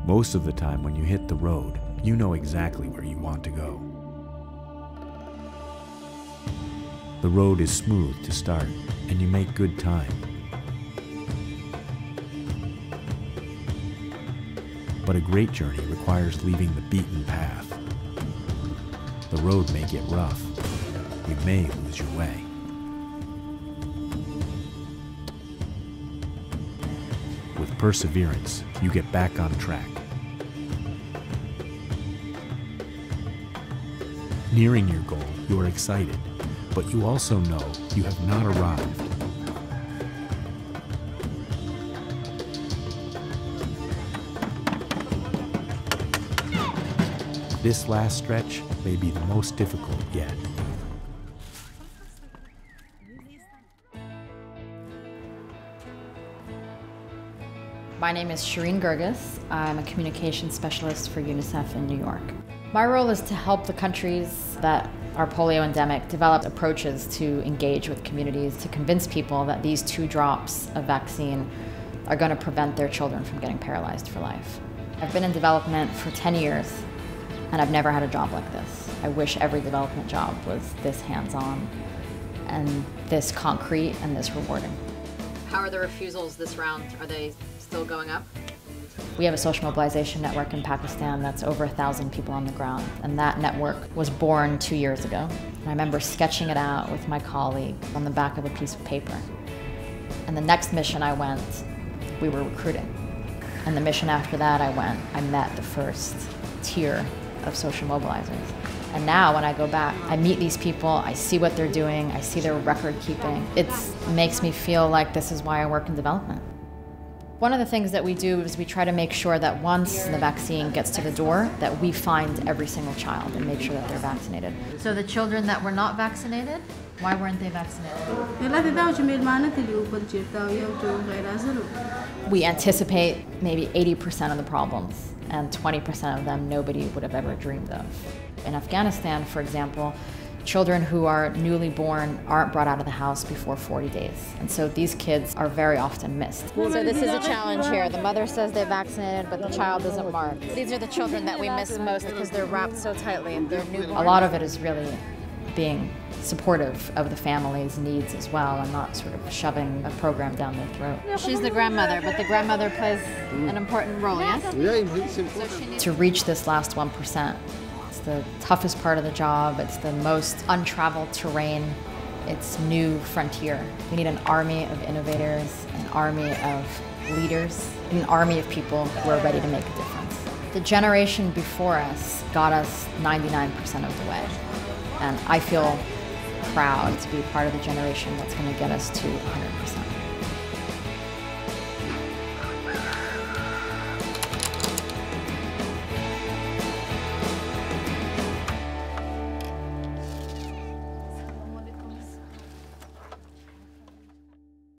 Most of the time when you hit the road, you know exactly where you want to go. The road is smooth to start, and you make good time. But a great journey requires leaving the beaten path. The road may get rough. You may lose your way. With perseverance, you get back on track. Nearing your goal, you are excited, but you also know you have not arrived. This last stretch may be the most difficult yet. My name is Shireen Gerges. I'm a communications specialist for UNICEF in New York. My role is to help the countries that are polio endemic develop approaches to engage with communities, to convince people that these 2 drops of vaccine are going to prevent their children from getting paralyzed for life. I've been in development for 10 years, and I've never had a job like this. I wish every development job was this hands-on and this concrete and this rewarding. How are the refusals this round? Are they still going up? We have a social mobilization network in Pakistan that's over 1,000 people on the ground, and that network was born 2 years ago. And I remember sketching it out with my colleague on the back of a piece of paper. And the next mission I went, we were recruiting. And the mission after that I met the first tier of social mobilizers. And now when I go back, I meet these people, I see what they're doing, I see their record keeping. It makes me feel like this is why I work in development. One of the things that we do is we try to make sure that once the vaccine gets to the door, that we find every single child and make sure that they're vaccinated. So the children that were not vaccinated, why weren't they vaccinated? We anticipate maybe 80% of the problems, and 20% of them nobody would have ever dreamed of. In Afghanistan, for example, children who are newly born aren't brought out of the house before 40 days. And so these kids are very often missed. So this is a challenge here. The mother says they're vaccinated, but the child isn't marked. These are the children that we miss most because they're wrapped so tightly and they're newborn. A lot of it is really being supportive of the family's needs as well and not sort of shoving a program down their throat. She's the grandmother, but the grandmother plays an important role, yes? To reach this last 1%, it's the toughest part of the job, it's the most untraveled terrain, it's new frontier. We need an army of innovators, an army of leaders, an army of people who are ready to make a difference. The generation before us got us 99% of the way, and I feel proud to be part of the generation that's going to get us to 100%.